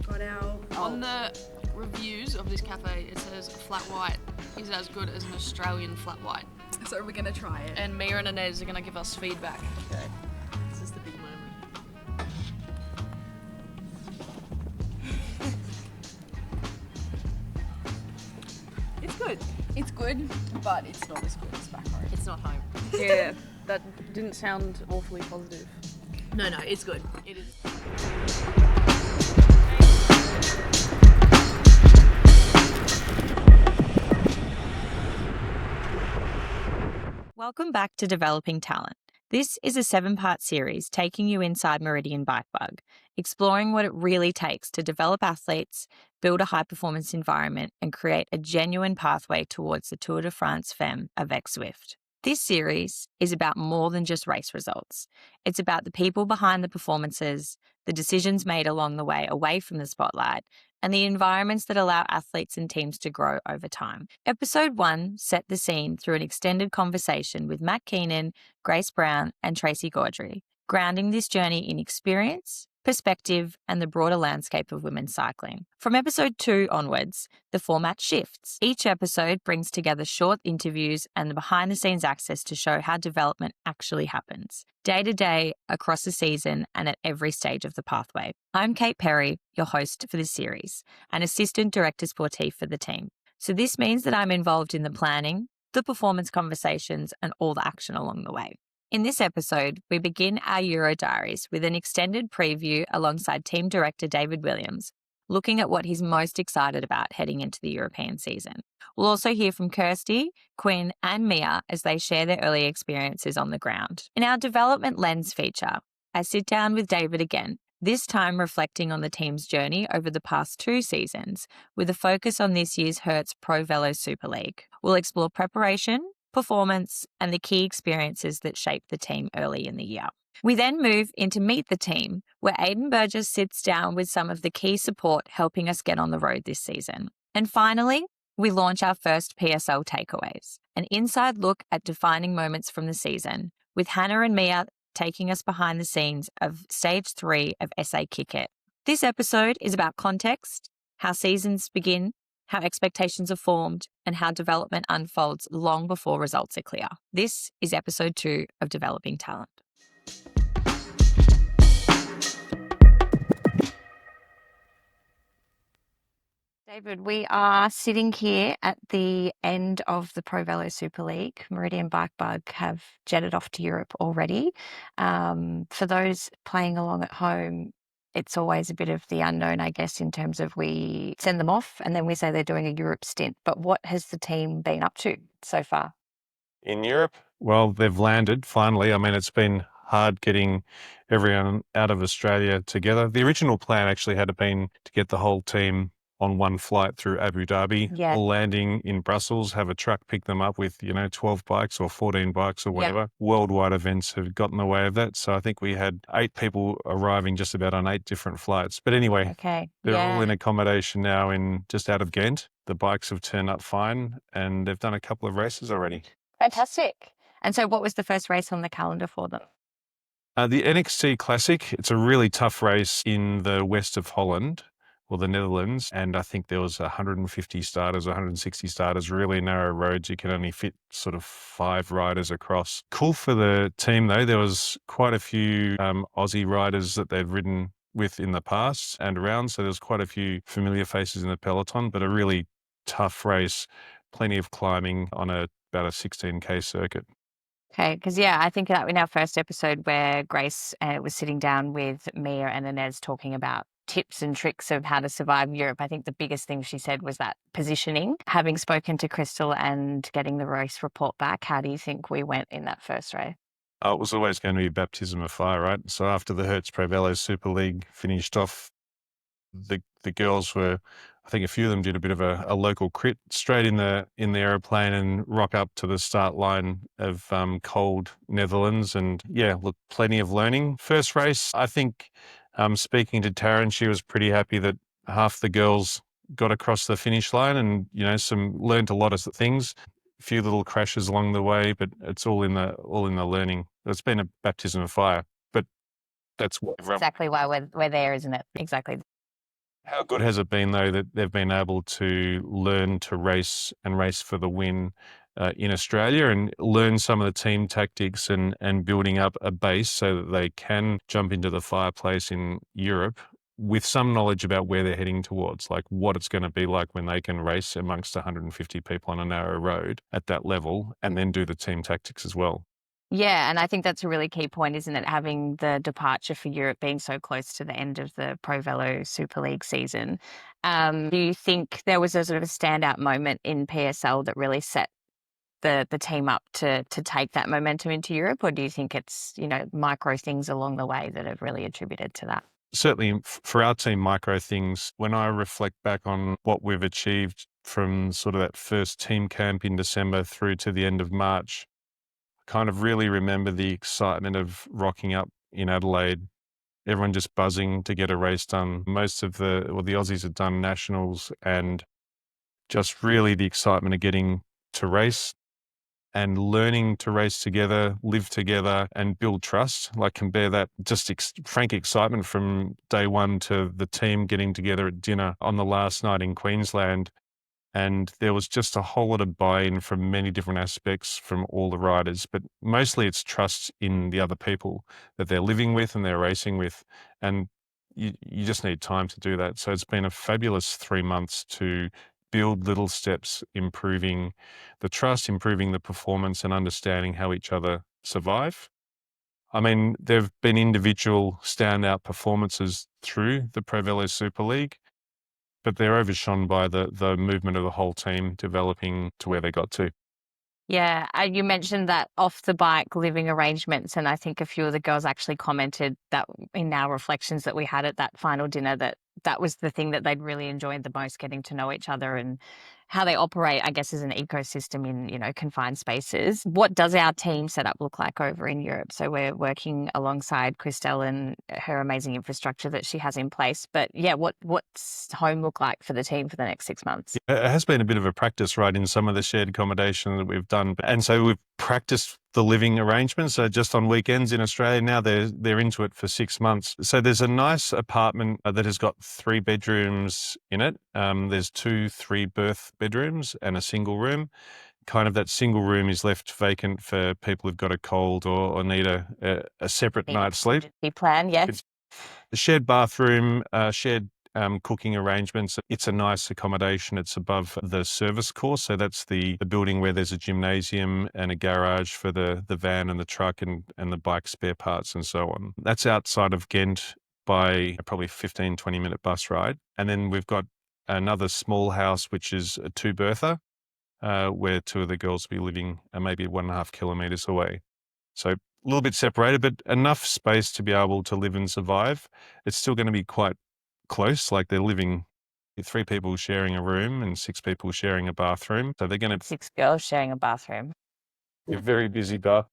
Got our... On the reviews of this cafe, it says flat white is as good as an Australian flat white. So we're going to try it. And Mia and Inez are going to give us feedback. Okay. This is the big moment. It's good. It's good, but it's not as good as back home. It's not home. Yeah, that didn't sound awfully positive. No, it's good. It is. Welcome back to Developing Talent. This is a 7-part series taking you inside Meridian Bikebug, exploring what it really takes to develop athletes, build a high-performance environment, and create a genuine pathway towards the Tour de France Femmes, avec Zwift. This series is about more than just race results. It's about the people behind the performances, the decisions made along the way away from the spotlight, and the environments that allow athletes and teams to grow over time. Episode 1 set the scene through an extended conversation with Matt Keenan, Grace Brown, and Tracy Gaudry, grounding this journey in experience, perspective, and the broader landscape of women's cycling. From episode 2 onwards, the format shifts. Each episode brings together short interviews and the behind-the-scenes access to show how development actually happens, day to day, across the season, and at every stage of the pathway. I'm Kate Perry, your host for this series, and Assistant Director Sportif for the team. So this means that I'm involved in the planning, the performance conversations, and all the action along the way. In this episode, we begin our Euro Diaries with an extended preview alongside Team Director David Williams, looking at what he's most excited about heading into the European season. We'll also hear from Kirsty, Quinn, and Mia as they share their early experiences on the ground. In our Development Lens feature, I sit down with David again, this time reflecting on the team's journey over the past 2 seasons, with a focus on this year's Hertz ProVelo Super League. We'll explore preparation, performance, and the key experiences that shaped the team early in the year. We then move into Meet the Team, where Aidan Burgess sits down with some of the key support helping us get on the road this season. And finally, we launch our first PSL takeaways, an inside look at defining moments from the season, with Hannah and Mia taking us behind the scenes of Stage 3 of SA Kick It. This episode is about context, how seasons begin, how expectations are formed, and how development unfolds long before results are clear. This is episode 2 of Developing Talent. David, we are sitting here at the end of the ProVelo Super League. Meridian Bikebug have jetted off to Europe already. For those playing along at home, it's always a bit of the unknown, I guess, in terms of we send them off and then we say they're doing a Europe stint. But what has the team been up to so far? In Europe? Well, they've landed finally. I mean, it's been hard getting everyone out of Australia together. The original plan actually had been to get the whole team on one flight through Abu Dhabi, all landing in Brussels, have a truck pick them up with, 12 bikes or 14 bikes or whatever. Yeah. Worldwide events have got in the way of that. So I think we had 8 people arriving just about on 8 different flights. But anyway, they're all in accommodation now in just out of Ghent. The bikes have turned up fine and they've done a couple of races already. Fantastic. And so what was the first race on the calendar for them? The NXT Classic. It's a really tough race in the west of Holland, or the Netherlands, and I think there was 150 starters, 160 starters, really narrow roads. You can only fit sort of 5 riders across. Cool for the team though, there was quite a few Aussie riders that they'd ridden with in the past and around, so there's quite a few familiar faces in the peloton, but a really tough race, plenty of climbing on about a 16K circuit. Okay, because I think that in our first episode where Grace was sitting down with Mia and Inez talking about tips and tricks of how to survive Europe, I think the biggest thing she said was that positioning. Having spoken to Crystal and getting the race report back, how do you think we went in that first race? It was always going to be a baptism of fire, right? So after the Hertz ProVelo Super League finished off, the girls were, I think a few of them did a bit of a local crit straight in the aeroplane and rock up to the start line of cold Netherlands. And look, plenty of learning. First race, I think, speaking to Taryn, she was pretty happy that half the girls got across the finish line and, learned a lot of things. A few little crashes along the way, but it's all in the learning. It's been a baptism of fire, but that's what exactly why we're there, isn't it? Exactly. How good has it been, though, that they've been able to learn to race and race for the win in Australia and learn some of the team tactics and building up a base so that they can jump into the fireplace in Europe with some knowledge about where they're heading towards, like what it's going to be like when they can race amongst 150 people on a narrow road at that level and then do the team tactics as well. Yeah, and I think that's a really key point, isn't it? Having the departure for Europe being so close to the end of the ProVelo Super League season. Do you think there was a sort of a standout moment in PSL that really set the team up to take that momentum into Europe, or do you think it's, you know, micro things along the way that have really attributed to that? Certainly for our team, micro things, when I reflect back on what we've achieved from sort of that first team camp in December through to the end of March, kind of really remember the excitement of rocking up in Adelaide, everyone just buzzing to get a race done. Most of the Aussies had done nationals, and just really the excitement of getting to race and learning to race together, live together and build trust. Like compare that just frank excitement from day one to the team getting together at dinner on the last night in Queensland. And there was just a whole lot of buy-in from many different aspects from all the riders, but mostly it's trust in the other people that they're living with and they're racing with. And you just need time to do that. So it's been a fabulous 3 months to build little steps, improving the trust, improving the performance and understanding how each other survive. I mean, there've been individual standout performances through the ProVelo Super League, but they're overshone by the movement of the whole team developing to where they got to. Yeah, you mentioned that off the bike living arrangements, and I think a few of the girls actually commented that in our reflections that we had at that final dinner that was the thing that they'd really enjoyed the most, getting to know each other and how they operate, I guess, as an ecosystem in, you know, confined spaces. What does our team setup look like over in Europe? So we're working alongside Christelle and her amazing infrastructure that she has in place. But yeah, what's home look like for the team for the next 6 months? It has been a bit of a practice, right, in some of the shared accommodation that we've done. And so we've practiced the living arrangements. So just on weekends in Australia, now they're into it for 6 months. So there's a nice apartment that has got 3 bedrooms in it. There's 2 3-berth bedrooms and a single room. Kind of that single room is left vacant for people who've got a cold or need a separate night's sleep. Plan, yes. It's a shared bathroom, shared cooking arrangements. It's a nice accommodation. It's above the service course. So that's the building where there's a gymnasium and a garage for the van and the truck and the bike spare parts and so on. That's outside of Ghent by probably 15, 20-minute bus ride. And then we've got another small house, which is a 2-berther, where 2 of the girls will be living maybe 1.5 kilometers away. So a little bit separated, but enough space to be able to live and survive. It's still going to be quite close, like they're living 3 people sharing a room and 6 people sharing a bathroom. So they're going to 6 girls sharing a bathroom. be a very busy bar.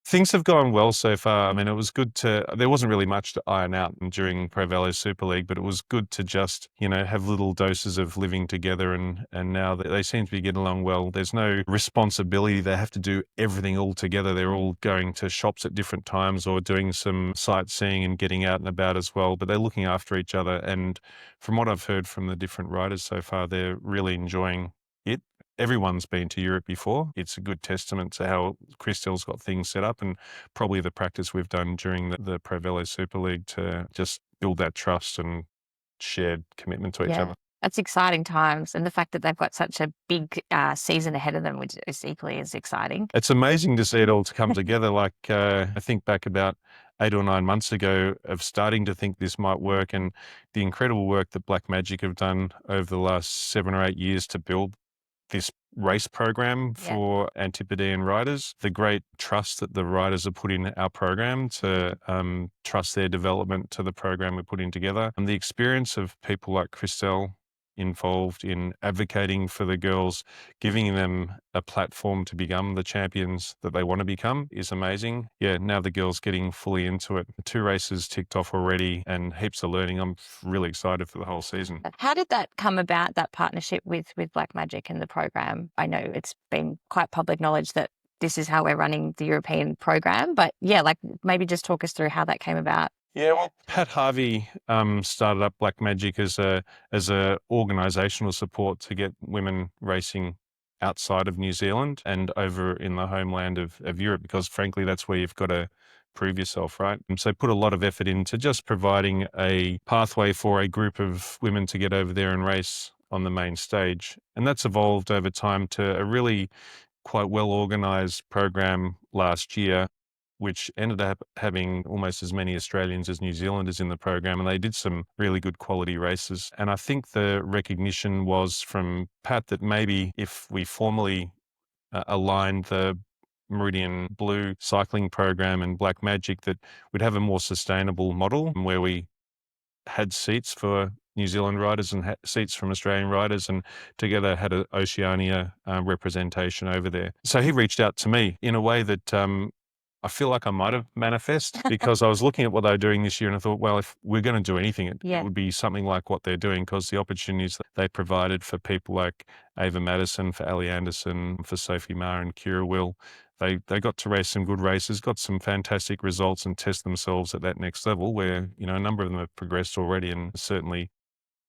Things have gone well so far. I mean, it was good there wasn't really much to iron out during ProVelo Super League, but it was good to just, you know, have little doses of living together and now they seem to be getting along well. There's no responsibility. They have to do everything all together. They're all going to shops at different times or doing some sightseeing and getting out and about as well, but they're looking after each other. And from what I've heard from the different riders so far, they're really enjoying it. Everyone's been to Europe before. It's a good testament to how Christelle's got things set up and probably the practice we've done during the ProVelo Super League to just build that trust and shared commitment to each other. That's exciting times. And the fact that they've got such a big season ahead of them, which is equally as exciting. It's amazing to see it all to come together. Like I think back about 8 or 9 months ago of starting to think this might work and the incredible work that Black Magic have done over the last 7 or 8 years to build this race program for Antipodean riders, the great trust that the riders have put in our program to trust their development to the program we're putting together, and the experience of people like Christelle involved in advocating for the girls, giving them a platform to become the champions that they want to become is amazing. Yeah, now the girls getting fully into it. 2 races ticked off already and heaps of learning. I'm really excited for the whole season. How did that come about, that partnership with Black Magic and the program? I know it's been quite public knowledge that this is how we're running the European program, but yeah, like maybe just talk us through how that came about. Yeah, well, Pat Harvey started up Black Magic as a organisational support to get women racing outside of New Zealand and over in the homeland of Europe, because frankly, that's where you've got to prove yourself, right? And so put a lot of effort into just providing a pathway for a group of women to get over there and race on the main stage. And that's evolved over time to a really quite well organised program last year, which ended up having almost as many Australians as New Zealanders in the program, and they did some really good quality races. And I think the recognition was from Pat that maybe if we formally aligned the Meridian Blue cycling program and Black Magic, that we'd have a more sustainable model where we had seats for New Zealand riders and seats from Australian riders, and together had an Oceania representation over there. So he reached out to me in a way that I feel like I might have manifest, because I was looking at what they were doing this year and I thought, well, if we're going to do anything, it would be something like what they're doing, because the opportunities that they provided for people like Ava Madison, for Ali Anderson, for Sophie Ma and Kira Will, they got to race some good races, got some fantastic results and test themselves at that next level where, you know, a number of them have progressed already, and certainly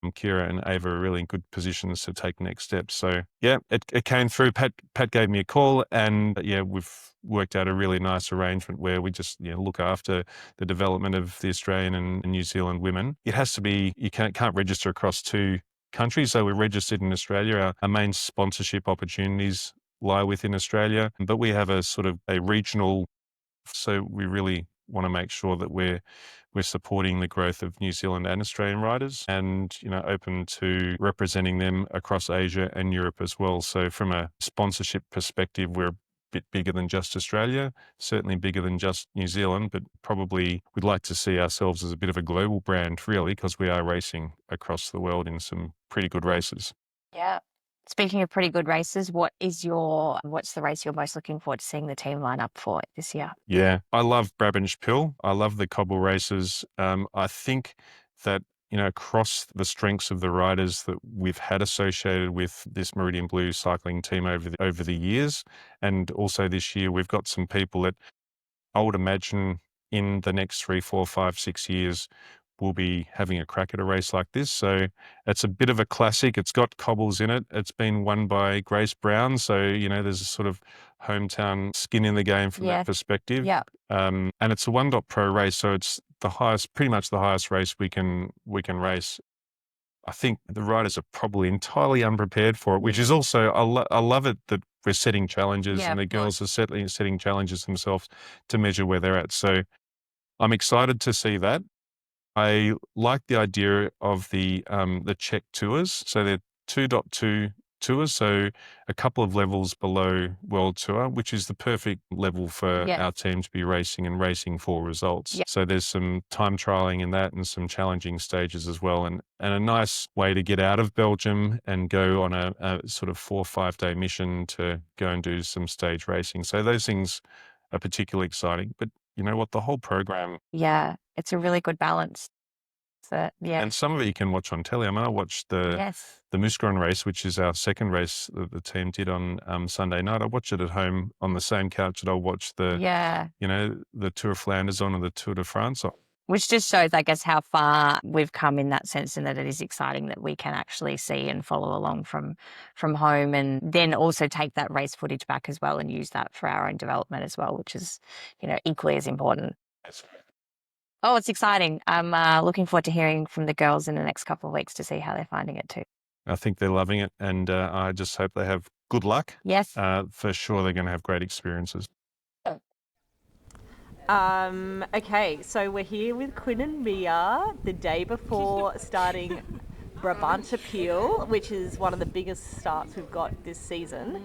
Kira and Ava are really in good positions to take next steps. So yeah, it came through. Pat gave me a call, and yeah, we've worked out a really nice arrangement where we just look after the development of the Australian and New Zealand women. It has to be, you can't register across two countries. So we're registered in Australia. Our main sponsorship opportunities lie within Australia, but we have a sort of a regional, so we really want to make sure that we're supporting the growth of New Zealand and Australian riders, and open to representing them across Asia and Europe as well. So from a sponsorship perspective, we're a bit bigger than just Australia, certainly bigger than just New Zealand, but probably we'd like to see ourselves as a bit of a global brand, really, because we are racing across the world in some pretty good races. Yeah. Speaking of pretty good races, what's the race you're most looking forward to seeing the team line up for this year? Yeah, I love Brabant Pill. I love the cobble races. I think that, across the strengths of the riders that we've had associated with this Meridian Blue cycling team over the years, and also this year, we've got some people that I would imagine in the next 3, 4, 5, 6 years will be having a crack at a race like this. So it's a bit of a classic. It's got cobbles in it. It's been won by Grace Brown. So, there's a sort of hometown skin in the game from that perspective. Yeah. And it's a 1.pro race. So it's pretty much the highest race we can race. I think the riders are probably entirely unprepared for it, which is also, I love it that we're setting challenges, and the girls are setting challenges themselves to measure where they're at. So I'm excited to see that. I like the idea of the Czech tours. So they're 2.2 tours, so a couple of levels below World Tour, which is the perfect level for our team to be racing for results. So there's some time trialing in that and some challenging stages as well, and a nice way to get out of Belgium and go on a sort of 4 or 5 day mission to go and do some stage racing. So those things are particularly exciting. But you know what, the whole program. Yeah, it's a really good balance. So, and some of it you can watch on telly. I mean, I watched the Muscaron race, which is our second race that the team did on Sunday night. I watched it at home on the same couch that I watched the Tour of Flanders on, and the Tour de France on. Which just shows, I guess, how far we've come in that sense, and that it is exciting that we can actually see and follow along from home, and then also take that race footage back as well and use that for our own development as well, which is, equally as important. That's right. Oh, it's exciting. I'm looking forward to hearing from the girls in the next couple of weeks to see how they're finding it too. I think they're loving it, and I just hope they have good luck. Yes. For sure they're going to have great experiences. Okay, so we're here with Quinn and Mia the day before starting Brabant Appeal, which is one of the biggest starts we've got this season.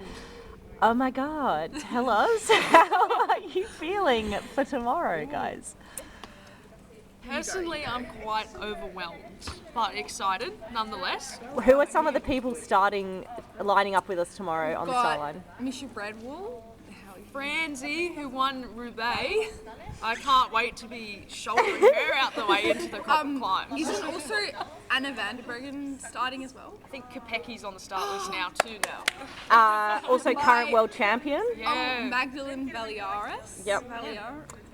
Oh my God, tell us, how are you feeling for tomorrow, guys? Personally, I'm quite overwhelmed, but excited nonetheless. Who are some of the people lining up with us tomorrow on the sideline? Misha Breadwall, Franzi, who won Roubaix. I can't wait to be shouldering her out the way into the climb. Isn't also Anna van der Breggen starting as well? I think Kopecki's on the start list now too. Also current world champion. Yeah. Magdalene Valiaris. Yep.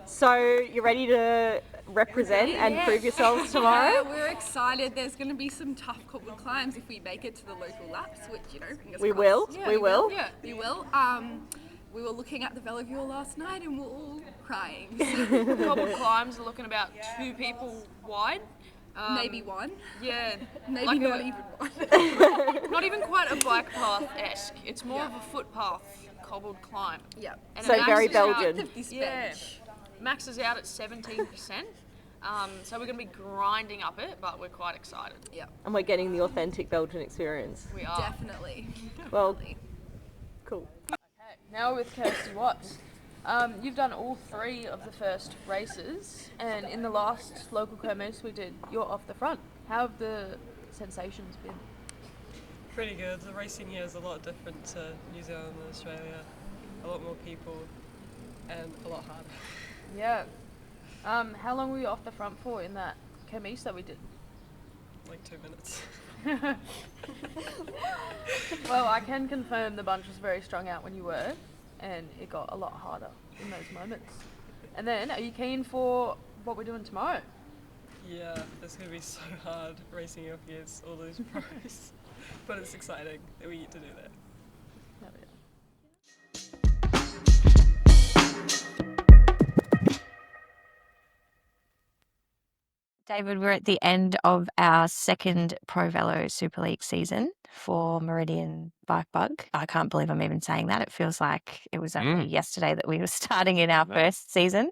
So you ready to represent and prove yourselves tomorrow? Yeah, we're excited. There's going to be some tough cobbled climbs if we make it to the local laps, which, fingers We crossed. will. Yeah, We will. Yeah, we will. We were looking at the Veleview last night and we're all crying. Cobbled climbs are looking about 2 people wide. Maybe one. Yeah. Maybe like not a- even one. Not even quite a bike path-esque. It's more of a footpath cobbled climb. Yeah. And So it very maxes out- Belgian. This Yeah. bench. Maxes out at 17%. So we're going to be grinding up it, but we're quite excited. Yeah. And we're getting the authentic Belgian experience. We are. Definitely. Well, cool. Now with Kirsty Watts. You've done all 3 of the first races, and in the last local co-race we did, you're off the front. How have the sensations been? Pretty good. The racing here is a lot different to New Zealand and Australia. A lot more people and a lot harder. Yeah. How long were you off the front for in that co-race that we did? Like 2 minutes. Well, I can confirm the bunch was very strung out when you were, and it got a lot harder in those moments. And then, are you keen for what we're doing tomorrow? Yeah, it's going to be so hard racing up against all those pros. But it's exciting that we get to do that. Hell yeah. David, we're at the end of our second ProVelo Super League season for Meridian Bikebug. I can't believe I'm even saying that. It feels like it was only yesterday that we were starting in our first season.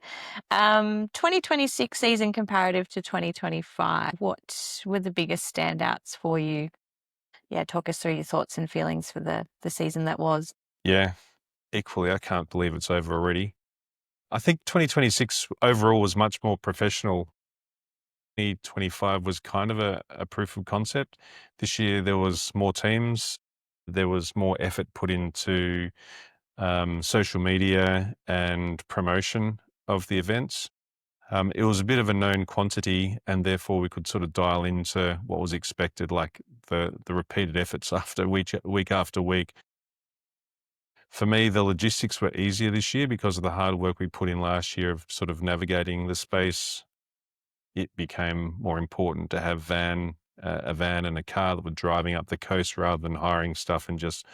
2026 season comparative to 2025. What were the biggest standouts for you? Yeah, talk us through your thoughts and feelings for the season that was. Yeah, equally, I can't believe it's over already. I think 2026 overall was much more professional. 2025 was kind of a proof of concept. This year there was more teams, there was more effort put into social media and promotion of the events. It was a bit of a known quantity, and therefore we could sort of dial into what was expected, like the repeated efforts after week after week. For me, the logistics were easier this year because of the hard work we put in last year of sort of navigating the space. It became more important to have a van and a car that were driving up the coast rather than hiring stuff and just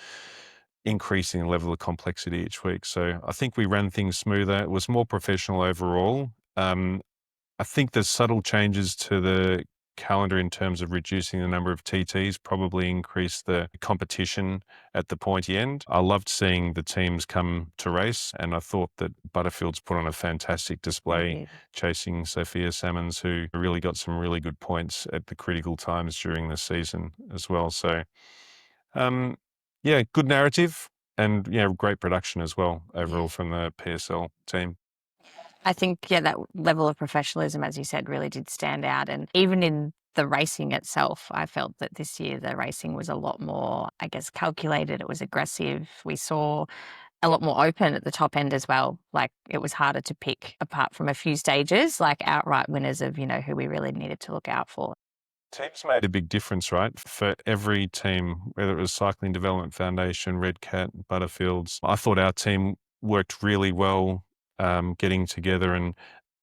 increasing the level of complexity each week. So I think we ran things smoother. It was more professional overall. I think the subtle changes to the calendar in terms of reducing the number of TTs probably increased the competition at the pointy end. I loved seeing the teams come to race, and I thought that Butterfield's put on a fantastic display chasing Sophia Salmons, who really got some really good points at the critical times during the season as well. So, yeah, good narrative and great production as well overall from the PSL team. I think, that level of professionalism, as you said, really did stand out. And even in the racing itself, I felt that this year the racing was a lot more, calculated. It was aggressive. We saw a lot more open at the top end as well. Like, it was harder to pick, apart from a few stages, like outright winners of, who we really needed to look out for. Teams made a big difference, right? For every team, whether it was Cycling Development Foundation, Red Cat, Butterfields, I thought our team worked really well, getting together and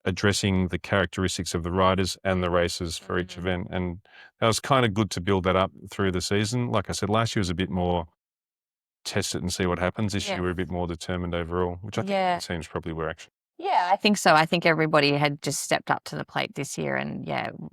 addressing the characteristics of the riders and the races for each event. And that was kind of good to build that up through the season. Like I said, last year was a bit more test it and see what happens. This year we're a bit more determined overall, which I think the teams probably were actually. Yeah, I think so. I think everybody had just stepped up to the plate this year, and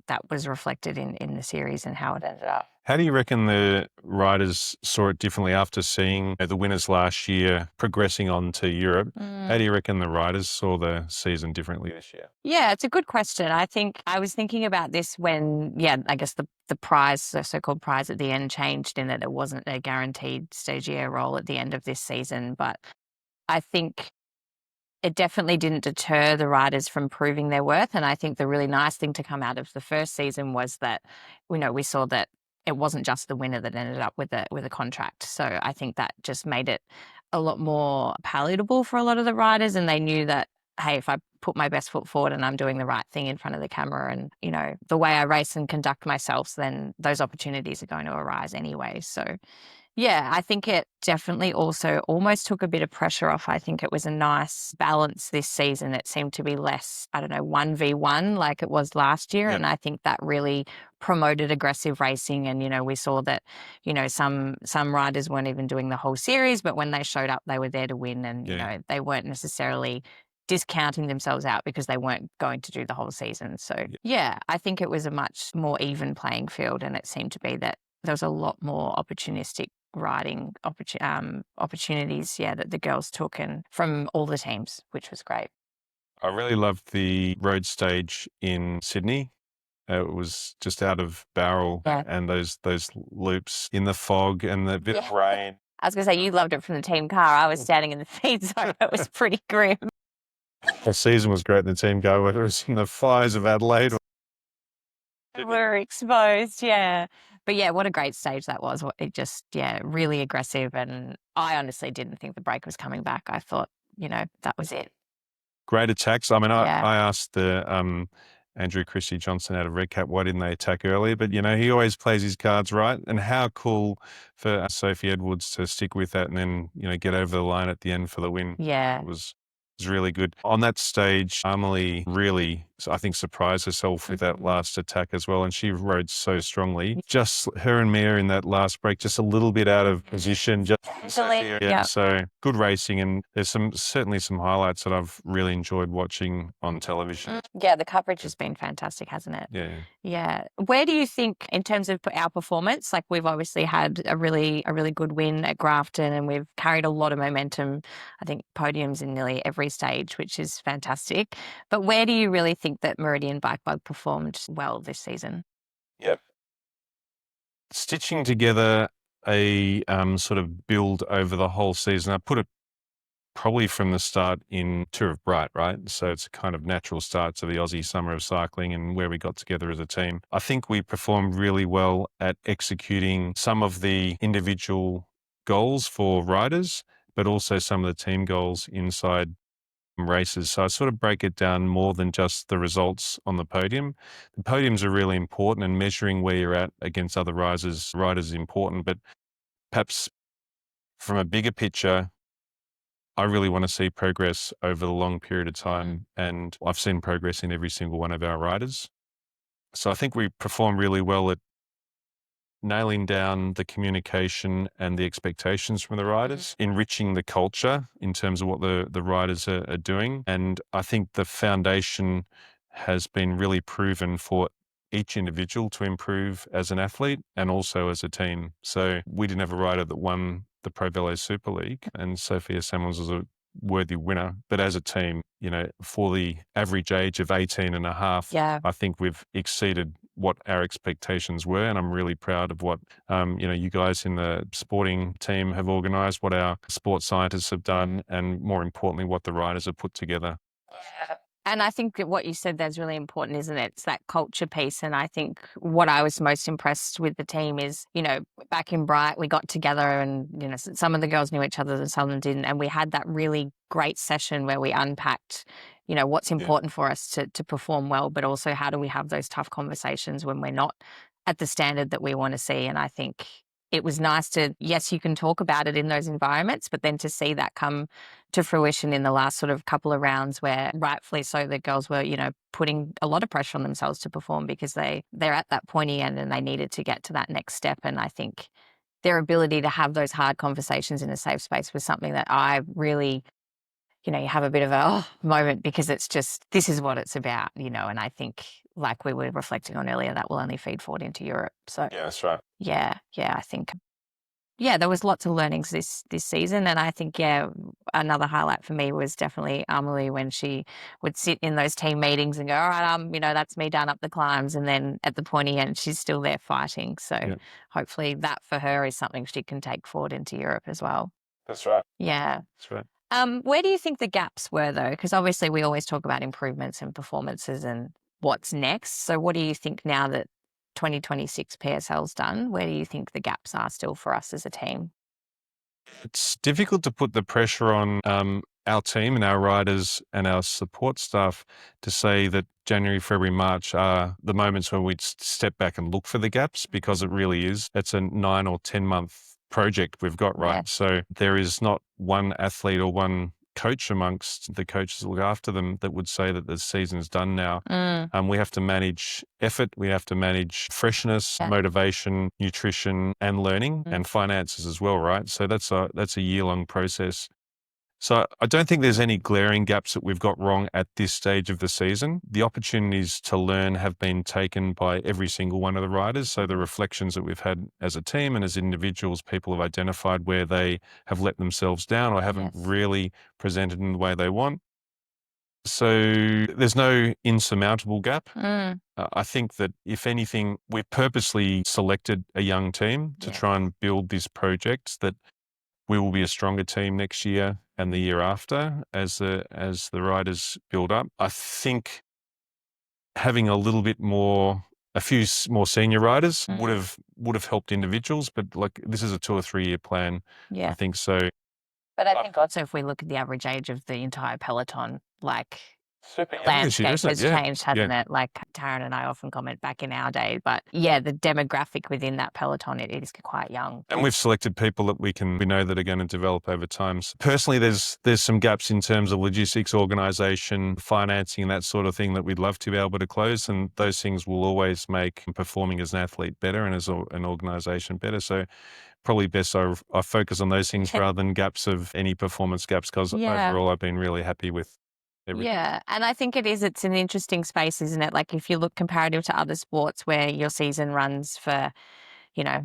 that was reflected in the series and how it ended up. How do you reckon the riders saw it differently after seeing the winners last year progressing on to Europe? How do you reckon the riders saw the season differently this year? Yeah, it's a good question. I think I was thinking about this when, the prize, the so-called prize at the end changed in that it wasn't a guaranteed stagiaire role at the end of this season. But I think it definitely didn't deter the riders from proving their worth. And I think the really nice thing to come out of the first season was that, we saw that it wasn't just the winner that ended up with a contract. So I think that just made it a lot more palatable for a lot of the riders. And they knew that, hey, if I put my best foot forward and I'm doing the right thing in front of the camera and, the way I race and conduct myself, then those opportunities are going to arise anyway. So Yeah, I think it definitely also almost took a bit of pressure off. I think it was a nice balance this season. It seemed to be less, 1v1 like it was last year. Yep. And I think that really promoted aggressive racing. And, we saw that, some riders weren't even doing the whole series, but when they showed up, they were there to win. And, they weren't necessarily discounting themselves out because they weren't going to do the whole season. So, I think it was a much more even playing field. And it seemed to be that there was a lot more opportunistic riding opportunities, that the girls took and from all the teams, which was great. I really loved the road stage in Sydney. It was just out of barrel and those loops in the fog and the bit of rain. I was going to say, you loved it from the team car. I was standing in the feed zone. It was pretty grim. The season was great in the team car, whether it was in the fires of Adelaide or we're exposed, But what a great stage that was. It just, really aggressive. And I honestly didn't think the break was coming back. I thought, that was it. Great attacks. I mean, I asked the Andrew Christie Johnson out of Red Cap, why didn't they attack earlier? But, he always plays his cards right. And how cool for Sophie Edwards to stick with that and then, get over the line at the end for the win. Yeah. It was really good. On that stage, Amelie really, I think, surprised herself with that last attack as well. And she rode so strongly. Just her and Mia in that last break, just a little bit out of position. So good racing. And there's certainly some highlights that I've really enjoyed watching on television. Yeah, the coverage has been fantastic, hasn't it? Yeah. Where do you think, in terms of our performance, like we've obviously had a really good win at Grafton and we've carried a lot of momentum, I think podiums in nearly every stage, which is fantastic. But where do you really think that Meridian Bikebug performed well this season? Yep. Stitching together a sort of build over the whole season. I put it probably from the start in Tour of Bright, right? So it's a kind of natural start to the Aussie Summer of Cycling and where we got together as a team. I think we performed really well at executing some of the individual goals for riders, but also some of the team goals inside races. So I sort of break it down more than just the results on the podium. The podiums are really important and measuring where you're at against other riders is important, but perhaps from a bigger picture, I really want to see progress over the long period of time. And I've seen progress in every single one of our riders. So I think we perform really well at nailing down the communication and the expectations from the riders, enriching the culture in terms of what the riders are doing. And I think the foundation has been really proven for each individual to improve as an athlete and also as a team. So we didn't have a rider that won the ProVelo Super League, and Sophia Samuels was a worthy winner. But as a team, for the average age of 18 and a half, I think we've exceeded what our expectations were. And I'm really proud of what, you guys in the sporting team have organised, what our sports scientists have done, and more importantly, what the riders have put together. And I think that what you said there is really important, isn't it? It's that culture piece. And I think what I was most impressed with the team is, back in Bright, we got together and, some of the girls knew each other and some of them didn't. And we had that really great session where we unpacked, what's important for us to perform well, but also how do we have those tough conversations when we're not at the standard that we want to see. And I think it was nice to, yes, you can talk about it in those environments, but then to see that come to fruition in the last sort of couple of rounds where rightfully so the girls were, putting a lot of pressure on themselves to perform because they're at that pointy end and they needed to get to that next step. And I think their ability to have those hard conversations in a safe space was something that I really, you have a bit of a moment because it's just, this is what it's about, and I think like we were reflecting on earlier, that will only feed forward into Europe. So yeah, that's right. Yeah, I think, there was lots of learnings this season. And I think, another highlight for me was definitely Amelie when she would sit in those team meetings and go, all right, that's me down up the climbs. And then at the pointy end, she's still there fighting. So hopefully that for her is something she can take forward into Europe as well. That's right. Yeah. That's right. Where do you think the gaps were though? Because obviously we always talk about improvements and performances and what's next. So what do you think now that 2026 PSL's done, where do you think the gaps are still for us as a team? It's difficult to put the pressure on our team and our riders and our support staff to say that January, February, March are the moments when we step back and look for the gaps because it really is. It's a 9 or 10 month project we've got, right? Yeah. So there is not one athlete or one coach amongst the coaches that look after them that would say that the season's done now. We have to manage effort, we have to manage freshness, motivation, nutrition, and learning, and finances as well, right? So that's a year-long process. So I don't think there's any glaring gaps that we've got wrong at this stage of the season. The opportunities to learn have been taken by every single one of the riders. So the reflections that we've had as a team and as individuals, people have identified where they have let themselves down or haven't really presented in the way they want. So there's no insurmountable gap. I think that if anything, we've purposely selected a young team to try and build this project that we will be a stronger team next year and the year after as the riders build up. I think having a few more senior riders would have helped individuals, but like this is a 2 or 3 year plan. I think so. But I think also if we look at the average age of the entire peloton, like Super landscape isn't has changed, hasn't it? Like Taryn and I often comment back in our day, but the demographic within that peloton, it is quite young. And we've selected people that we know that are going to develop over time. So personally, there's some gaps in terms of logistics, organisation, financing, and that sort of thing that we'd love to be able to close. And those things will always make performing as an athlete better and as an organisation better. So probably best I focus on those things rather than gaps of any performance gaps, because overall I've been really happy with everything. Yeah, and I think it's an interesting space, isn't it? Like if you look comparative to other sports where your season runs for,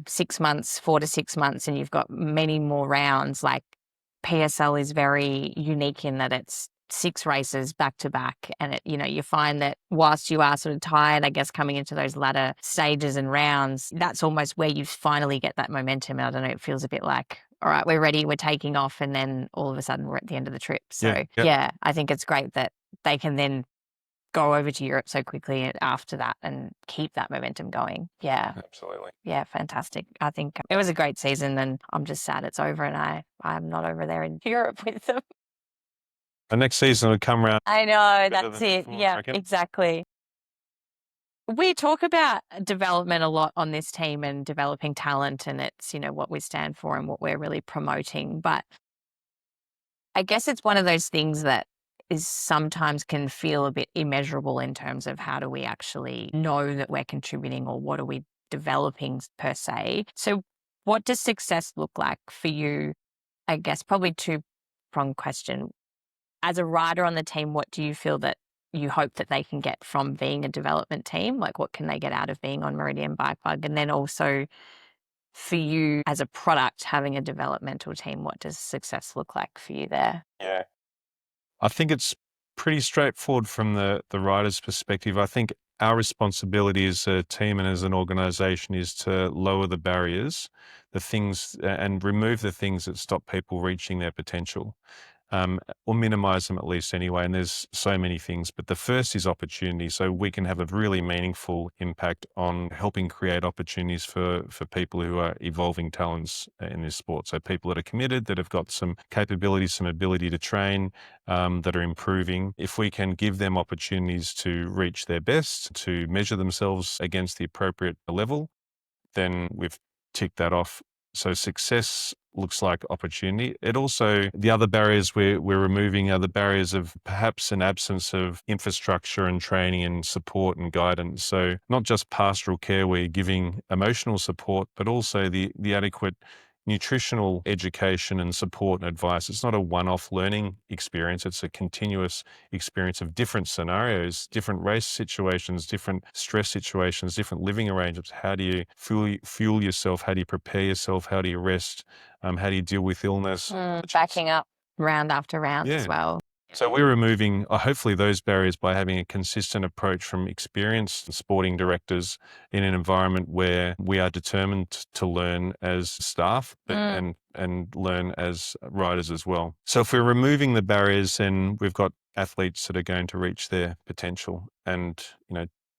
6 months, 4 to 6 months, and you've got many more rounds, like PSL is very unique in that it's 6 races back to back. And you find that whilst you are sort of tired, I guess, coming into those latter stages and rounds, that's almost where you finally get that momentum. And I don't know, it feels a bit like, all right, we're ready, we're taking off, and then all of a sudden we're at the end of the trip. So I think it's great that they can then go over to Europe so quickly after that and keep that momentum going. Yeah. Absolutely. Yeah, fantastic. I think it was a great season, and I'm just sad it's over and I'm not over there in Europe with them. The next season will come around. I know, that's it. Yeah, exactly. We talk about development a lot on this team and developing talent, and it's, what we stand for and what we're really promoting. But I guess it's one of those things that is sometimes can feel a bit immeasurable in terms of how do we actually know that we're contributing or what are we developing per se. So what does success look like for you? I guess probably two-pronged question. As a rider on the team, what do you feel that you hope that they can get from being a development team? Like what can they get out of being on Meridian Bikebug? And then also for you as a product, having a developmental team, what does success look like for you there? Yeah. I think it's pretty straightforward from the rider's perspective. I think our responsibility as a team and as an organisation is to lower the barriers, and remove the things that stop people reaching their potential. Or minimize them at least anyway. And there's so many things, but the first is opportunity. So we can have a really meaningful impact on helping create opportunities for people who are evolving talents in this sport. So people that are committed, that have got some capabilities, some ability to train, that are improving. If we can give them opportunities to reach their best, to measure themselves against the appropriate level, then we've ticked that off. So success looks like opportunity. It also, the other barriers we're removing are the barriers of perhaps an absence of infrastructure and training and support and guidance. So not just pastoral care where you're giving emotional support, but also the adequate nutritional education and support and advice. It's not a one-off learning experience. It's a continuous experience of different scenarios, different race situations, different stress situations, different living arrangements. How do you fuel yourself? How do you prepare yourself? How do you rest? How do you deal with illness? Backing up round after round as well. So we're removing hopefully those barriers by having a consistent approach from experienced sporting directors in an environment where we are determined to learn as staff and learn as riders as well. So if we're removing the barriers, then we've got athletes that are going to reach their potential, and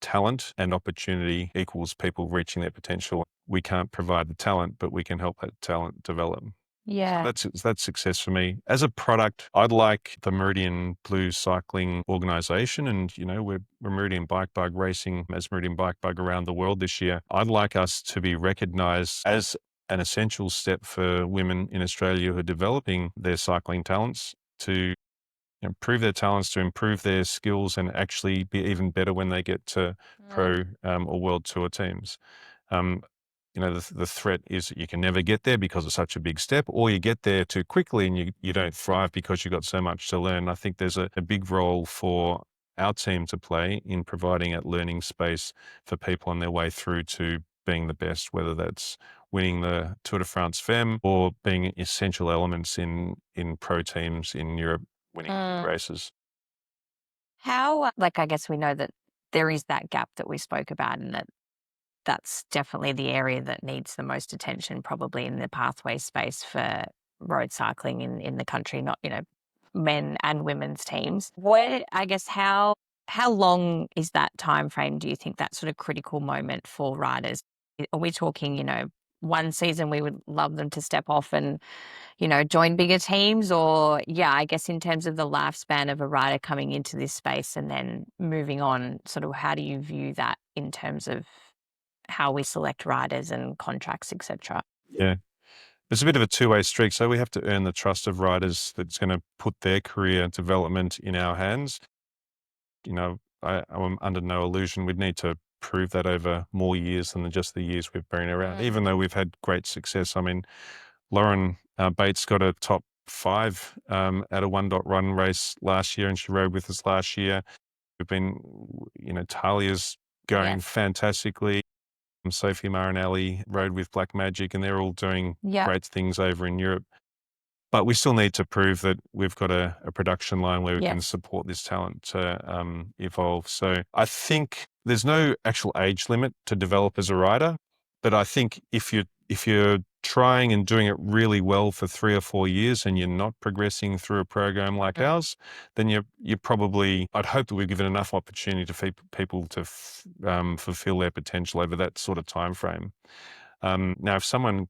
talent and opportunity equals people reaching their potential. We can't provide the talent, but we can help that talent develop. Yeah. That's success for me. As a product, I'd like the Meridian Blue Cycling Organisation, and we're Meridian Bikebug racing as Meridian Bikebug around the world this year. I'd like us to be recognised as an essential step for women in Australia who are developing their cycling talents to improve their talents, to improve their skills, and actually be even better when they get to pro or world tour teams. The threat is that you can never get there because it's such a big step, or you get there too quickly and you don't thrive because you've got so much to learn. I think there's a big role for our team to play in providing that learning space for people on their way through to being the best, whether that's winning the Tour de France Femmes or being essential elements in pro teams in Europe, winning big races. How, I guess we know that there is that gap that we spoke about, and that's definitely the area that needs the most attention, probably in the pathway space for road cycling in the country, not, men and women's teams. How long is that time frame, do you think, that sort of critical moment for riders? Are we talking, one season we would love them to step off and, join bigger teams? Or, I guess in terms of the lifespan of a rider coming into this space and then moving on, sort of how do you view that in terms of how we select riders and contracts, etc.? Yeah. It's a bit of a two-way streak. So we have to earn the trust of riders that's going to put their career development in our hands. I'm under no illusion we'd need to prove that over more years than just the years we've been around, even though we've had great success. I mean, Lauren Bates got a top 5 at a 1.run race last year, and she rode with us last year. We've been, Talia's going fantastically. Sophie Marinelli rode with Black Magic, and they're all doing great things over in Europe. But we still need to prove that we've got a production line where we can support this talent to evolve. So I think there's no actual age limit to develop as a rider, but I think if you're trying and doing it really well for 3 or 4 years and you're not progressing through a program like ours, then you're probably, I'd hope that we've given enough opportunity to people to fulfill their potential over that sort of time frame. Now, if someone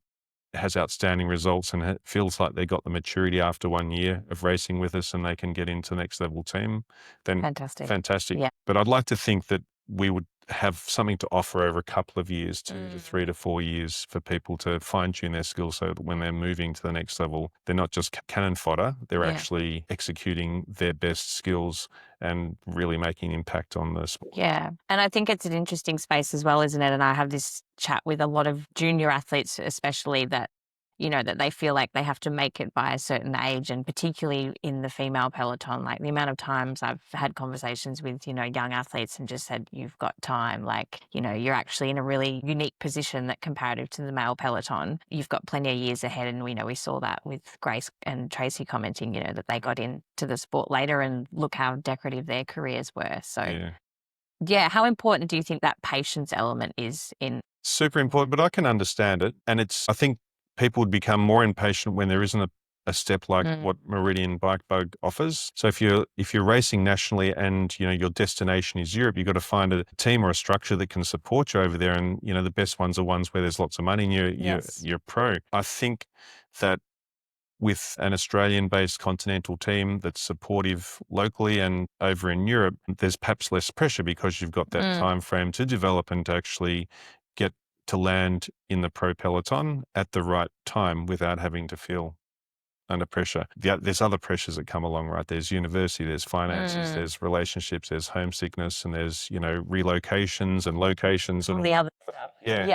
has outstanding results and feels like they got the maturity after 1 year of racing with us and they can get into the next level team, then fantastic. Yeah. But I'd like to think that we would have something to offer over a couple of years, 2 to 3 to 4 years, for people to fine tune their skills so that when they're moving to the next level, they're not just cannon fodder, they're actually executing their best skills and really making an impact on the sport. Yeah. And I think it's an interesting space as well, isn't it? And I have this chat with a lot of junior athletes, especially, that that they feel like they have to make it by a certain age, and particularly in the female peloton, like the amount of times I've had conversations with, young athletes and just said, you've got time, you're actually in a really unique position that comparative to the male peloton, you've got plenty of years ahead. And we saw that with Grace and Tracy commenting, that they got into the sport later, and look how decorative their careers were. So how important do you think that patience element is in? Super important, but I can understand it. And I think people would become more impatient when there isn't a step like what Meridian Bikebug offers. So if you're racing nationally and your destination is Europe, you've got to find a team or a structure that can support you over there. And the best ones are ones where there's lots of money and you're pro. I think that with an Australian-based continental team that's supportive locally and over in Europe, there's perhaps less pressure because you've got that time frame to develop and to actually get to land in the pro peloton at the right time without having to feel under pressure. There's other pressures that come along, right? There's university, there's finances, there's relationships, there's homesickness, and there's, relocations and locations. And all the other stuff. Yeah.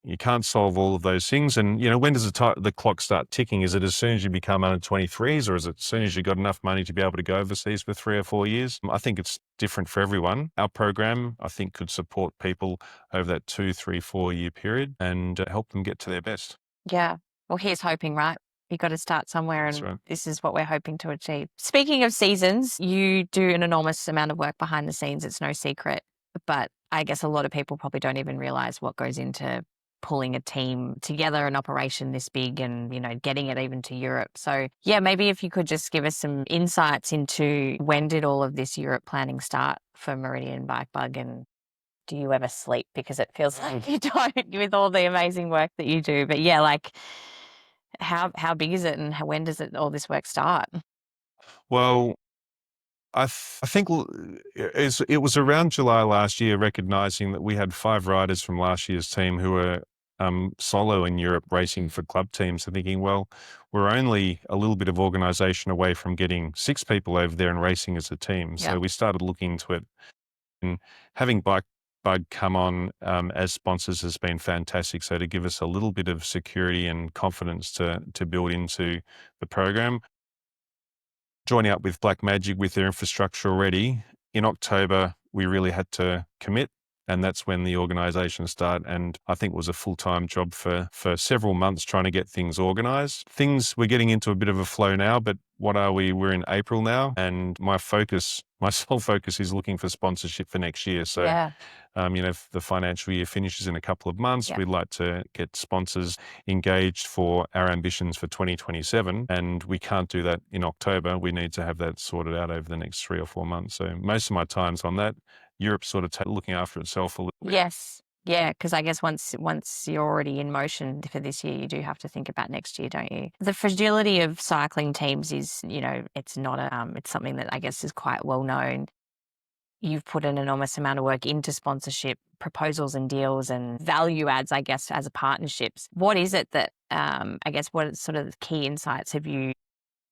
You can't solve all of those things. And, when does the clock start ticking? Is it as soon as you become under 23s, or is it as soon as you've got enough money to be able to go overseas for 3 or 4 years? I think it's different for everyone. Our program, I think, could support people over that 2, 3, 4 year period and help them get to their best. Yeah. Well, here's hoping, right? You've got to start somewhere, and this is what we're hoping to achieve. Speaking of seasons, you do an enormous amount of work behind the scenes. It's no secret. But I guess a lot of people probably don't even realize what goes into pulling a team together, an operation this big, and, getting it even to Europe. So maybe if you could just give us some insights into when did all of this Europe planning start for Meridian Bikebug, and do you ever sleep? Because it feels like you don't with all the amazing work that you do. But how big is it, and when does all this work start? Well, I think it was around July last year, recognizing that we had 5 riders from last year's team who were solo in Europe racing for club teams and thinking, well, we're only a little bit of organisation away from getting 6 people over there and racing as a team. Yeah. So we started looking into it, and having Bikebug come on as sponsors has been fantastic. So to give us a little bit of security and confidence to build into the program. Joining up with Black Magic with their infrastructure already, in October, we really had to commit, and that's when the organisation started. And I think it was a full-time job for several months trying to get things organised. We're getting into a bit of a flow now, but what are we? We're in April now, and my sole focus is looking for sponsorship for next year. So, Yeah. if the financial year finishes in a couple of months, Yeah. we'd like to get sponsors engaged for our ambitions for 2027. And we can't do that in October. We need to have that sorted out over the next 3 or 4 months. So most of my time's on that. Europe's sort of looking after itself a little bit. Yes. Yeah, because I guess once you're already in motion for this year, you do have to think about next year, don't you? The fragility of cycling teams is, it's not it's something that I guess is quite well known. You've put an enormous amount of work into sponsorship proposals and deals and value adds, I guess, as a partnerships. What is it that, what sort of key insights have you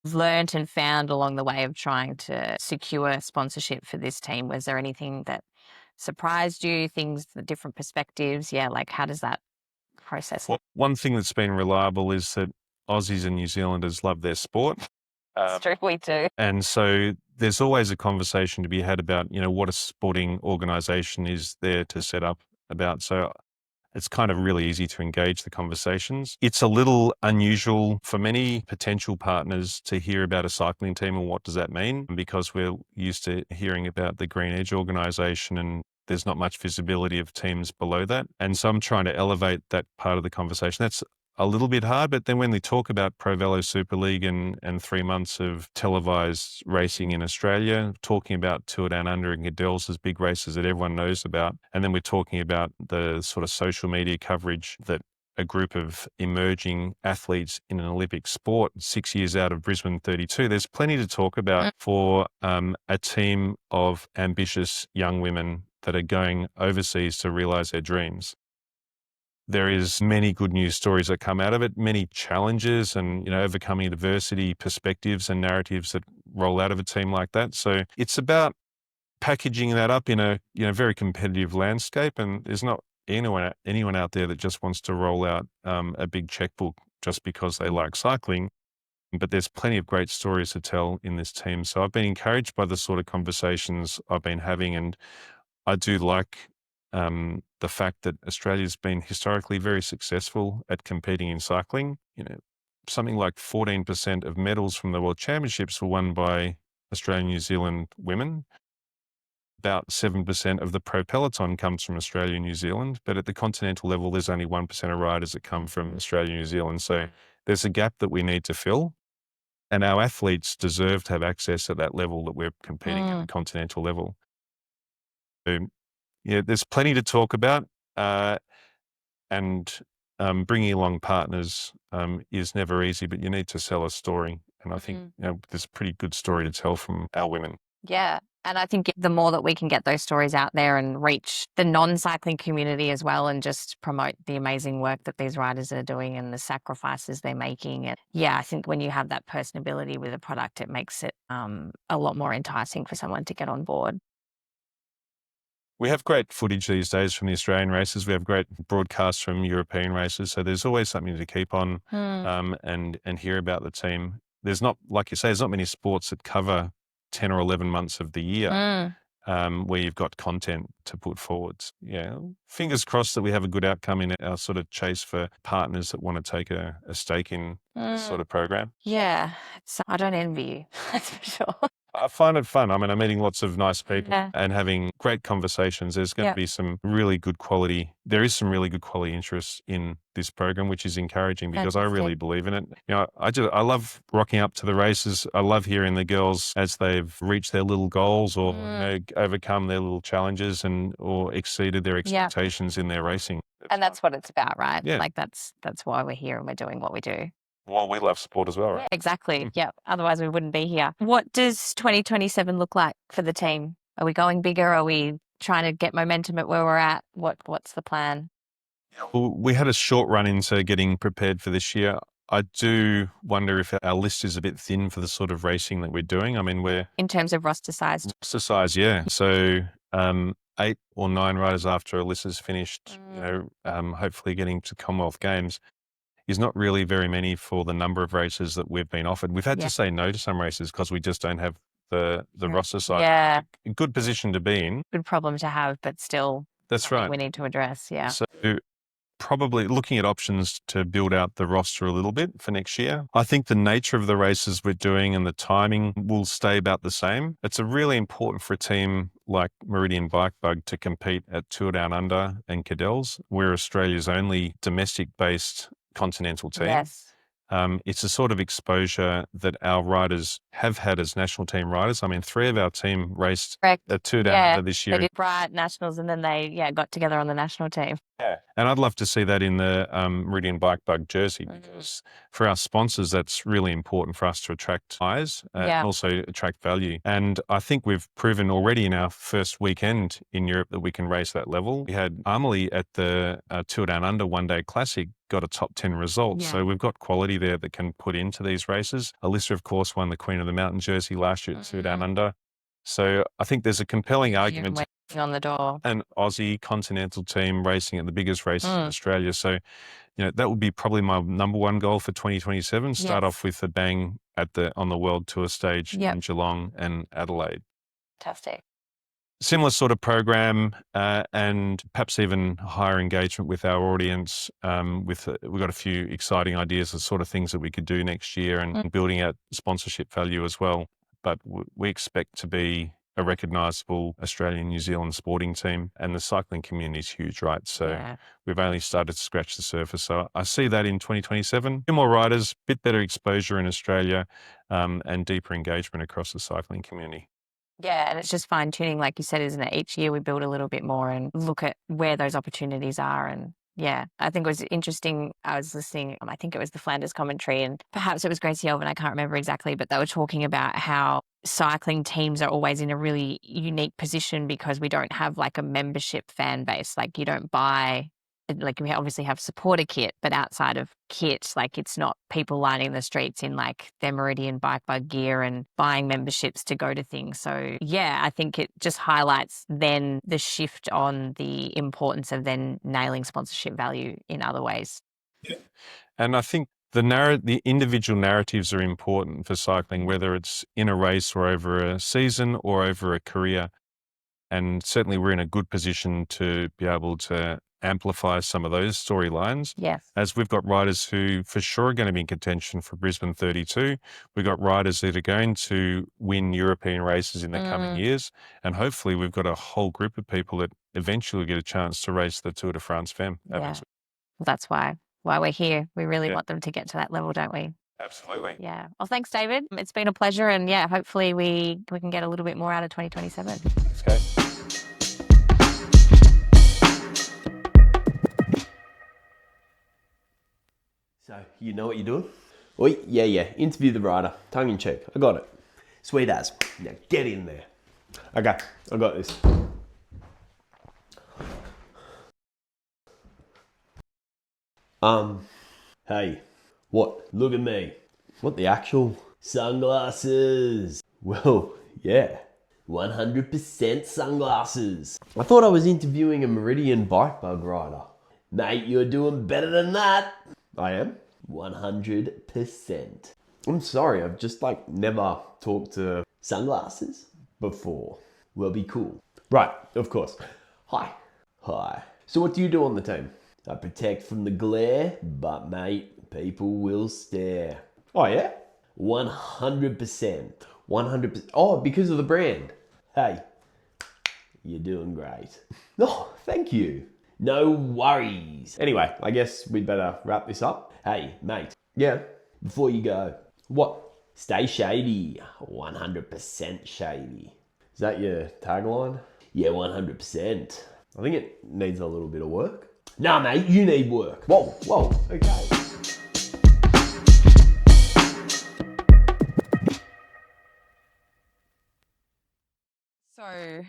learned and found along the way of trying to secure sponsorship for this team? Was there anything that surprised you, the different perspectives? Yeah, like how does that process? Well, one thing that's been reliable is that Aussies and New Zealanders love their sport. It's true, we do. And so there's always a conversation to be had about, what a sporting organisation is there to set up about. So it's kind of really easy to engage the conversations. It's a little unusual for many potential partners to hear about a cycling team and what does that mean, because we're used to hearing about the Green Edge organisation and there's not much visibility of teams below that. And so I'm trying to elevate that part of the conversation. That's a little bit hard, but then when they talk about ProVelo Super League and 3 months of televised racing in Australia, talking about Tour Down Under and Cadell's as big races that everyone knows about, and then we're talking about the sort of social media coverage that a group of emerging athletes in an Olympic sport 6 years out of Brisbane 32, there's plenty to talk about for a team of ambitious young women that are going overseas to realise their dreams. There is many good news stories that come out of it, many challenges and, overcoming adversity, perspectives and narratives that roll out of a team like that. So it's about packaging that up in a, very competitive landscape. And there's not anyone out there that just wants to roll out a big checkbook just because they like cycling. But there's plenty of great stories to tell in this team. So I've been encouraged by the sort of conversations I've been having. And I do like the fact that Australia's been historically very successful at competing in cycling. Something like 14% of medals from the World Championships were won by Australian New Zealand women. About 7% of the pro peloton comes from Australia and New Zealand, but at the continental level, there's only 1% of riders that come from Australia and New Zealand. So there's a gap that we need to fill. And our athletes deserve to have access at that level that we're competing at the continental level. So, there's plenty to talk about, and bringing along partners is never easy, but you need to sell a story. And I think there's a pretty good story to tell from our women. Yeah. And I think the more that we can get those stories out there and reach the non-cycling community as well and just promote the amazing work that these riders are doing and the sacrifices they're making. And I think when you have that personability with a product, it makes it a lot more enticing for someone to get on board. We have great footage these days from the Australian races. We have great broadcasts from European races. So there's always something to keep on and hear about the team. There's not, like you say, there's not many sports that cover 10 or 11 months of the year where you've got content to put forwards. Yeah, fingers crossed that we have a good outcome in our sort of chase for partners that want to take a stake in this sort of program. Yeah, I don't envy you, that's for sure. I find it fun. I mean, I'm meeting lots of nice people and having great conversations. There's going to be some really good quality. There is some really good quality interest in this program, which is encouraging because I really believe in it. I love rocking up to the races. I love hearing the girls as they've reached their little goals or overcome their little challenges or exceeded their expectations in their racing. And that's what it's about, right? Yeah. Like that's why we're here and we're doing what we do. Well, we love sport as well, right? Yeah, exactly. Yeah. Otherwise we wouldn't be here. What does 2027 look like for the team? Are we going bigger? Are we trying to get momentum at where we're at? What's the plan? Well, we had a short run into getting prepared for this year. I do wonder if our list is a bit thin for the sort of racing that we're doing. I mean, we're In terms of roster size. roster size, yeah. So 8 or 9 riders after Alyssa's finished, hopefully getting to Commonwealth Games is not really very many for the number of races that we've been offered. We've had to say no to some races because we just don't have the roster size. Yeah, A good position to be in. good problem to have, but still That's something right. we need to address. Yeah. So probably looking at options to build out the roster a little bit for next year. I think the nature of the races we're doing and the timing will stay about the same. It's really important for a team like Meridian Bikebug to compete at Tour Down Under and Cadell's. We're Australia's only domestic-based continental team. Yes. It's a sort of exposure that our riders have had as national team riders. I mean, 3 of our team raced Correct. at Tour Down Under this year. They did Bright Nationals and then they got together on the national team. Yeah. And I'd love to see that in the Meridian Bikebug jersey because for our sponsors, that's really important for us to attract eyes and also attract value. And I think we've proven already in our first weekend in Europe that we can race that level. We had Amelie at the Tour Down Under One Day Classic, got a top 10 result. So we've got quality there that can put into these races. Alyssa, of course, won the Queen of the Mountain jersey last year at Tour Down Under. So I think there's a compelling argument. On the door. An Aussie continental team racing at the biggest races in Australia. So, that would be probably my number one goal for 2027. Start off with a bang on the World Tour stage in Geelong and Adelaide. Fantastic. Similar sort of program and perhaps even higher engagement with our audience. We've got a few exciting ideas of sort of things that we could do next year and building out sponsorship value as well. But we expect to be a recognisable Australian, New Zealand sporting team, and the cycling community is huge, right? So we've only started to scratch the surface. So I see that in 2027. A few more riders, bit better exposure in Australia, and deeper engagement across the cycling community. Yeah, and it's just fine tuning, like you said, isn't it? Each year we build a little bit more and look at where those opportunities are. And yeah, I think it was interesting. I was listening, I think it was the Flanders commentary, and perhaps it was Gracie Elvin, I can't remember exactly, but they were talking about how cycling teams are always in a really unique position because we don't have like a membership fan base. Like you don't buy, like we obviously have supporter kit, but outside of kit, like it's not people lining the streets in like their Meridian Bikebug gear and buying memberships to go to things. So yeah, I think it just highlights then the shift on the importance of then nailing sponsorship value in other ways. Yeah. And I think the individual narratives are important for cycling, whether it's in a race or over a season or over a career. And certainly we're in a good position to be able to amplify some of those storylines. Yes. As we've got riders who for sure are going to be in contention for Brisbane 32. We've got riders that are going to win European races in the coming years. And hopefully we've got a whole group of people that eventually get a chance to race the Tour de France Femmes. Yeah. That's why we're here. We really want them to get to that level, don't we? Absolutely. Yeah. Well, thanks, David. It's been a pleasure. And yeah, hopefully we can get a little bit more out of 2027. Thanks, Kate. So, you know what you're doing? Oi, yeah. Interview the rider. Tongue in cheek. I got it. Sweet as. Now get in there. Okay, I got this. Hey. What? Look at me. What the actual? Sunglasses. Well, yeah. 100% sunglasses. I thought I was interviewing a Meridian Bikebug rider. Mate, you're doing better than that. I am? 100%. I'm sorry, I've just never talked to sunglasses before. Will be cool. Right, of course. Hi. So what do you do on the team? I protect from the glare, but mate, people will stare. Oh yeah? 100%. 100%. Oh, because of the brand. Hey, you're doing great. Oh, thank you. No worries. Anyway, I guess we'd better wrap this up. Hey, mate. Yeah, before you go. What? Stay shady. 100% shady. Is that your tagline? Yeah, 100%. I think it needs a little bit of work. Nah, mate, you need work. Whoa, okay. So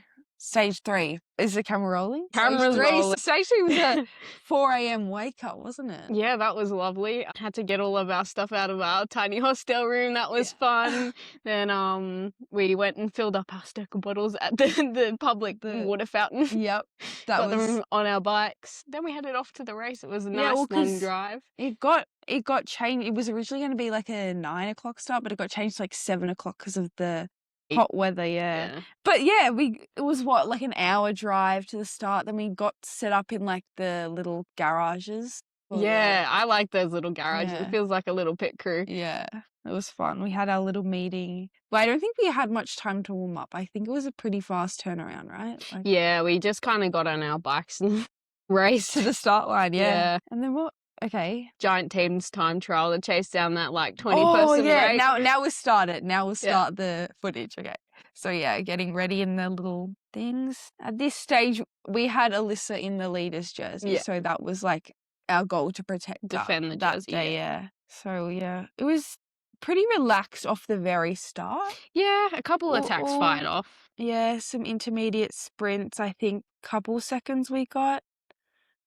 Stage 3. Is the camera rolling? Camera's Stage 3. rolling. Stage 3 was a 4 a.m. wake up, wasn't it? Yeah, that was lovely. I had to get all of our stuff out of our tiny hostel room. That was fun. Then we went and filled up our Stoker bottles at the public water fountain. Yep. That Got was them on our bikes. Then we headed off to the race. It was a nice long 'cause drive. It got changed. It was originally going to be like a 9 o'clock start, but it got changed to like 7 o'clock because of the hot weather. Yeah. But yeah, it was like an hour drive to the start. Then we got set up in like the little garages. Yeah, I like those little garages. Yeah. It feels like a little pit crew. Yeah, it was fun. We had our little meeting. But I don't think we had much time to warm up. I think it was a pretty fast turnaround, right? Like, Yeah, we just kind of got on our bikes and raced to the start line. Yeah. Yeah. And then what? Okay. giant teams time trial to chase down that like 20 Oh person yeah. race. Now we'll start it. Now we'll start the footage. Okay. So yeah, getting ready in the little things. At this stage, we had Alyssa in the leader's jersey. Yeah. So that was like our goal to protect Defend the that jersey, day. Yeah. So yeah, it was pretty relaxed off the very start. Yeah, a couple of attacks Or- fired off. Yeah, some intermediate sprints. I think couple seconds we got.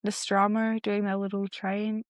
Nostromo doing that little train.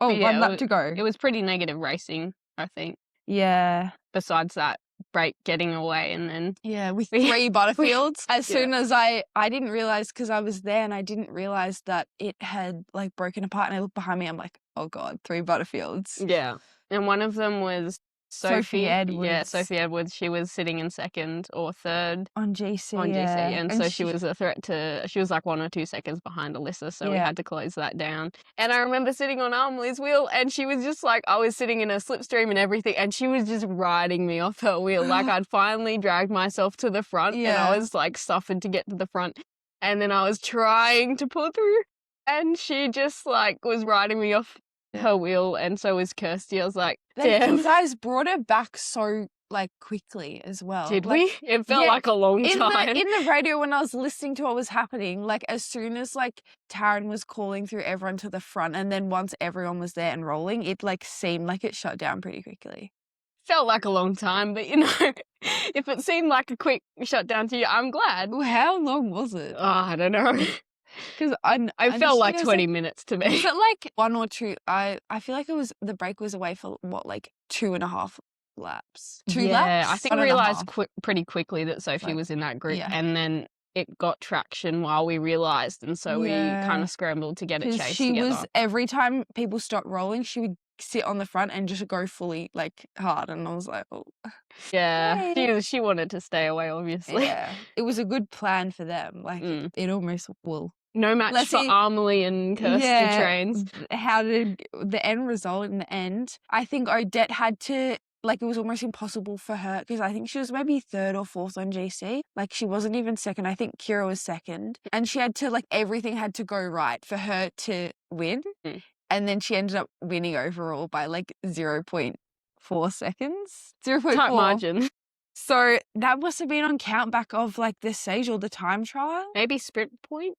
Oh, But yeah, one lap to go. It was pretty negative racing, I think. Yeah. Besides that break getting away and then Yeah, with We- 3 Butterfields. As Yeah. soon as I didn't realize, because I was there and I didn't realize that it had like broken apart, and I looked behind me, I'm like, oh God, 3 Butterfields. yeah. And one of them was Sophie Yeah, Edwards. Sophie Edwards. She was sitting in second or third On GC. on yeah. GC. And so she was a threat to, she was like 1 or 2 seconds behind Alyssa. So we Yeah. had to close that down. And I remember sitting on Amelie's wheel and she was just like, I was sitting in a slipstream and everything. And she was just riding me off her wheel. Like I'd finally dragged myself to the front and Yeah. I was like suffered to get to the front. And then I was trying to pull through and she just like was riding me off her wheel, and so was Kirsty. I was like, damn. You guys brought it back so like quickly as well. Did Like, we? It felt yeah, like a long in time. the radio when I was listening to what was happening, like as soon as like Taryn was calling through everyone to the front, and then once everyone was there and rolling, it like seemed like it shut down pretty quickly. Felt like a long time, but you know, if it seemed like a quick shutdown to you, I'm glad. Well, how long was it? Oh, I don't know. Because It felt like 20 minutes to me. Was it like 1 or 2? I feel like the break was away for what, like 2.5 laps. 2 laps. I think I 1.5. realised pretty quickly that Sophie Like, was in that group, yeah. and then it got traction while we realised, and so we kind of scrambled to get it 'Cause chased she together. was, every time people stopped rolling, she would sit on the front and just go fully like hard, and I was like, oh. Yeah, Hey. she wanted to stay away, obviously. Yeah, it was a good plan for them. Like it almost will. No match Let's for see. Amelie and Kirsty trains. How did the end result in the end? I think Odette had to, like, it was almost impossible for her because I think she was maybe 3rd or 4th on GC. Like, she wasn't even second. I think Kira was second. And she had to, like, everything had to go right for her to win. Mm. And then she ended up winning overall by, like, 0.4 seconds. 0.4. Tight margin. So that must have been on countback of, like, the stage or the time trial. Maybe sprint points?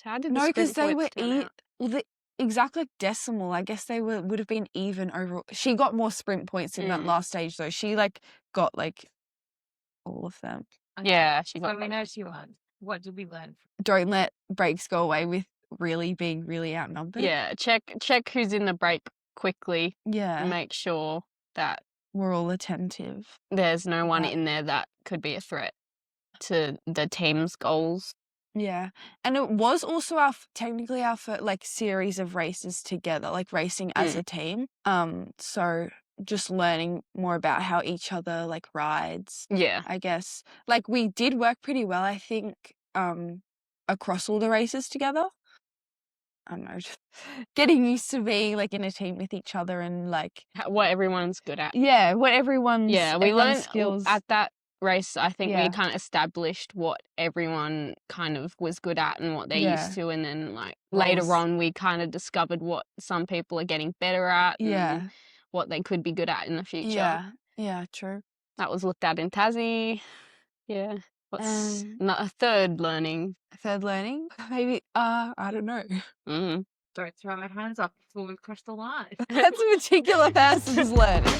How did the No, sprint because they were points turn out? well, the exact like decimal. I guess they would have been even overall. She got more sprint points in that last stage though. She like got like all of them. Yeah, she got So we know she won. What did we learn? Don't let breaks go away with really being really outnumbered. Yeah, check who's in the break quickly. Yeah. And make sure that We're all attentive. there's no one Right. in there that could be a threat to the team's goals. Yeah. And it was also technically our first like series of races together, like racing as a team. So just learning more about how each other like rides. Yeah. I guess. Like we did work pretty well, I think, across all the races together. I don't know, just getting used to being like in a team with each other and like What everyone's good at. yeah, what everyone's Yeah, we everyone's learned skills. at that race. I think Yeah. we kind of established what everyone kind of was good at and what they're Yeah. used to, and then like What later was- on we kind of discovered what some people are getting better at. And Yeah. what they could be good at in the future. Yeah. Yeah, true. That was looked at in Tassie. Yeah. What's Um, a third learning? Third learning? Maybe I don't know. Mm. Don't throw my hands up before we cross the line. That's a particular person's learning.